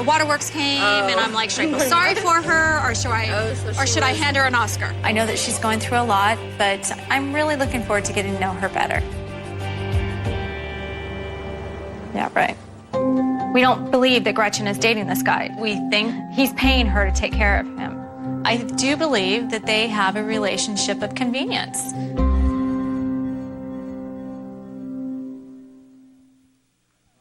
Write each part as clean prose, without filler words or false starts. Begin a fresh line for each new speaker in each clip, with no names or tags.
waterworks came, and I'm like, should I feel sorry for her, or should I hand her an Oscar?
I know that she's going through a lot, but I'm really looking forward to getting to know her better. Yeah, right. We don't believe that Gretchen is dating this guy. We think he's paying her to take care of him. I do believe that they have a relationship of convenience.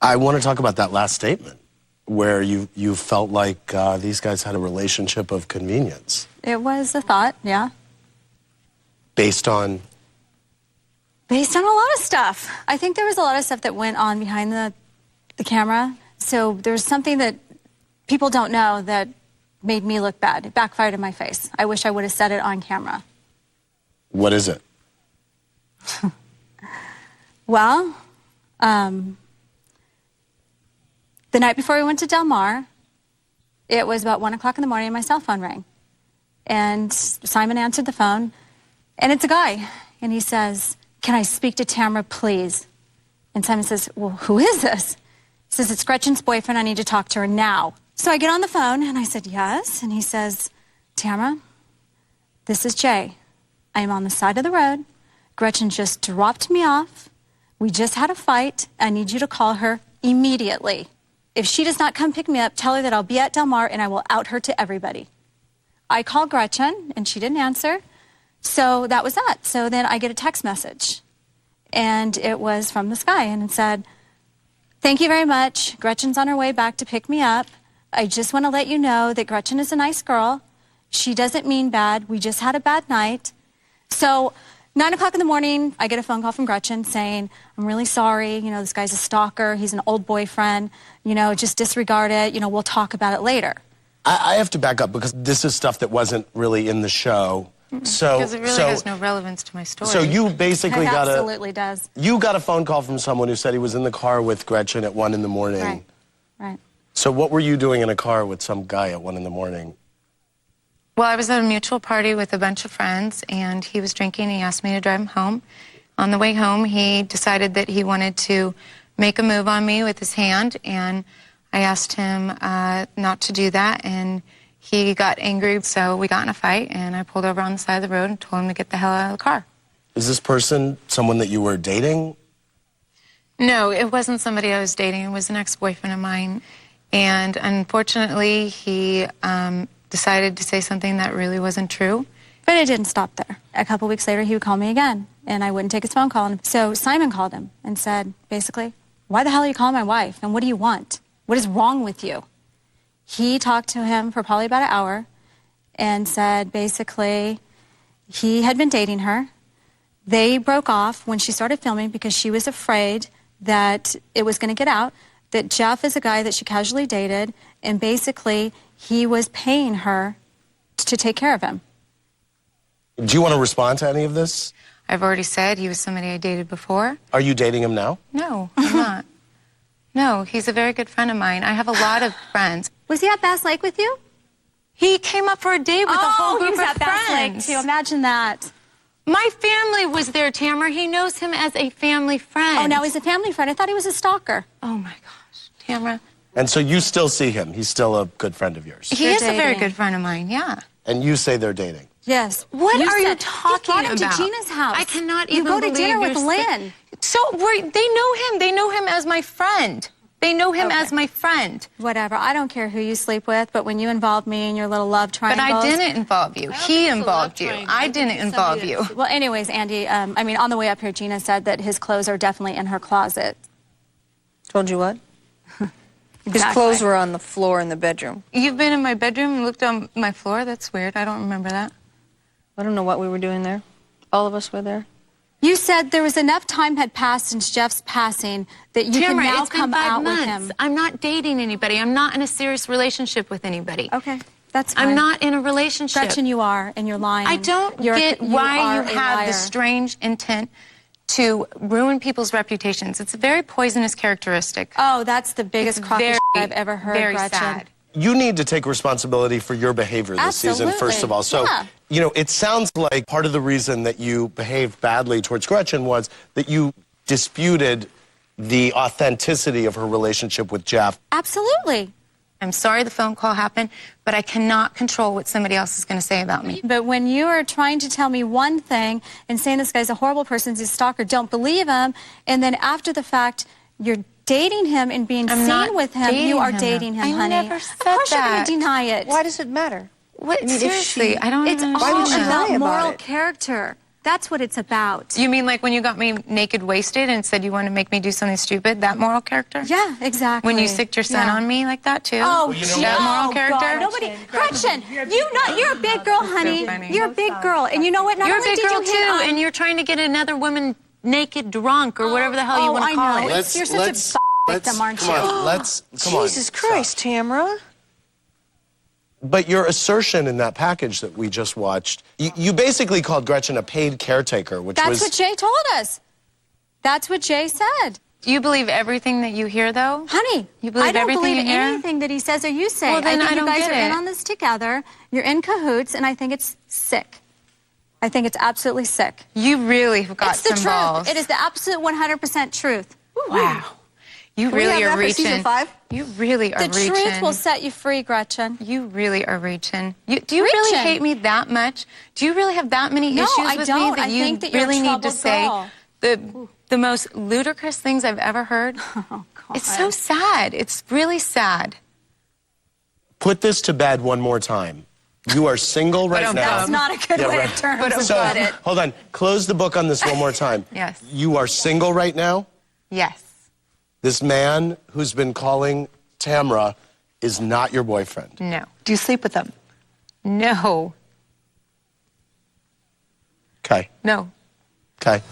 I want to talk about that last statement, where you felt like these guys had a relationship of convenience.
It was a thought, yeah.
Based on?
Based on a lot of stuff. I think there was a lot of stuff that went on behind the camera. So there's something that people don't know that made me look bad. It backfired in my face. I wish I would have said it on camera.
What is it?
Well, the night before we went to Del Mar, it was about 1 o'clock in the morning and my cell phone rang. And Simon answered the phone, and it's a guy. And he says, "Can I speak to Tamra, please?" And Simon says, "Well, who is this?" He says, "It's Gretchen's boyfriend. I need to talk to her now." So I get on the phone, and I said, "Yes." And he says, "Tamra, this is Jay. I am on the side of the road. Gretchen just dropped me off. We just had a fight. I need you to call her immediately. If she does not come pick me up, tell her that I'll be at Del Mar and I will out her to everybody." I called Gretchen, and she didn't answer. So that was that. So then I get a text message, and it was from this guy, and it said, "Thank you very much. Gretchen's on her way back to pick me up. I just want to let you know that Gretchen is a nice girl. She doesn't mean bad. We just had a bad night." So 9 o'clock in the morning, I get a phone call from Gretchen saying, "I'm really sorry. You know, this guy's a stalker. He's an old boyfriend. You know, just disregard it. You know, we'll talk about it later."
I have to back up because this is stuff that wasn't really in the show.
Because it really has no relevance to my story.
So you basically
It
got
absolutely does.
You got a phone call from someone who said he was in the car with Gretchen at 1 in the morning.
Right, right.
So what were you doing in a car with some guy at 1 in the morning?
Well, I was at a mutual party with a bunch of friends, and he was drinking. He asked me to drive him home. On the way home, he decided that he wanted to make a move on me with his hand, and I asked him not to do that, and he got angry, so we got in a fight, and I pulled over on the side of the road and told him to get the hell out of the car.
Is this person someone that you were dating?
No, it wasn't somebody I was dating. It was an ex-boyfriend of mine, and unfortunately, he decided to say something that really wasn't true.
But it didn't stop there. A couple weeks later, he would call me again, and I wouldn't take his phone call. And so Simon called him and said, basically, "Why the hell are you calling my wife? And what do you want? What is wrong with you?" He talked to him for probably about an hour and said, basically, he had been dating her. They broke off when she started filming because she was afraid that it was going to get out, that Jeff is a guy that she casually dated, and basically he was paying her to take care of him.
Do you want to respond to any of this?
I've already said he was somebody I dated before.
Are you dating him now?
No, I'm not. No, he's a very good friend of mine. I have a lot of friends.
Was he at Bass Lake with you?
He came up for a date with a whole group
he was
of
at Bass Lake
friends.
too. Imagine that.
My family was there, Tamra. He knows him as a family friend.
Oh, now he's a family friend. I thought he was a stalker.
Oh, my gosh, Tamra.
And so you still see him. He's still a good friend of yours.
He is a very good friend of mine, yeah.
And you say they're dating.
Yes.
What are you
You
talking
brought him
about?
to Gina's house.
I cannot
You
even
go to
believe
dinner with
you're
Lynn.
So they know him. They know him as my friend. They know him as my friend.
Whatever. I don't care who you sleep with, but when you involve me in your little love triangles.
But I didn't involve you. He involved you. I didn't involve you.
Well, anyways, Andy, I mean, on the way up here, Gina said that his clothes are definitely in her closet.
Told you what? His
Exactly.
clothes were on the floor in the bedroom.
You've been in my bedroom and looked on my floor? That's weird. I don't remember that.
I don't know what we were doing there. All of us were there.
You said there was enough time had passed since Jeff's passing that you can
Tamra,
now
it's been
come
5
out
months.
with him.
I'm not dating anybody. I'm not in a serious relationship with anybody.
Okay, that's fine.
I'm not in a relationship.
Gretchen, you are, and you're lying.
I don't get why you have this strange intent to ruin people's reputations. It's a very poisonous characteristic.
Oh, that's the biggest crock of
very,
shit I've ever heard,
very
Gretchen.
sad.
You need to take responsibility for your behavior this season, first of all. So,
Yeah.
you know, it sounds like part of the reason that you behaved badly towards Gretchen was that you disputed the authenticity of her relationship with Jeff.
Absolutely.
I'm sorry the phone call happened, but I cannot control what somebody else is going to say about me.
But when you are trying to tell me one thing and saying this guy's a horrible person, he's a stalker, don't believe him, and then after the fact, you're dating him and being seen with him, you are dating him, honey.
I never said
of course
that.
you're going to deny it.
Why does it matter?
What?
I mean, if
Seriously, I don't
It's
understand.
all
would she lie
about
about
moral
it?
character. That's what it's about.
You mean like when you got me naked wasted and said you wanted to make me do something stupid? That moral character?
Yeah, exactly.
When you sicked your son on me like that too?
Oh,
that moral
oh,
character?
God. Nobody, Gretchen, you're a big girl, honey.
funny.
You're a big girl, and you know what? Not
You're a
only
big
did
girl
you hit
too,
on-
and you're trying to get another woman naked drunk or whatever the hell you want to call
I know.
it.
You're such a victim, aren't you?
Come on, come on.
Jesus Christ, Tamra.
But your assertion in that package that we just watched, you basically called Gretchen a paid caretaker, which
That's
was...
what Jay told us. That's what Jay said.
Do you believe everything that you hear, though?
Honey,
You believe
I don't
everything
believe
you hear?
anything that he says or you say.
Well, then
I think
I
you
don't
guys
get
are in
it.
on this together. You're in cahoots, and I think it's sick. I think it's absolutely sick.
You really have got
It's the
some
truth.
balls.
It is the absolute 100% truth.
Wow. You
Can we
really
have
are
that for season
reaching.
5?
You really are
The
reaching.
truth will set you free, Gretchen.
You really are reaching. Do you really
Reaching.
hate me that much? Do you really have that many
No,
issues
I
with
don't.
me that
I
you
think that you're a
really need to
troubled
say
girl.
the most ludicrous things I've ever heard?
Oh, God.
It's so sad. It's really sad.
Put this to bed one more time. You are single right now.
That's not a good way
right.
to terms
So,
about it.
hold on. Close the book on this one more time.
Yes.
You are single right now?
Yes.
This man who's been calling Tamra is not your boyfriend.
No.
Do you sleep with them?
No.
Okay.
No.
Okay.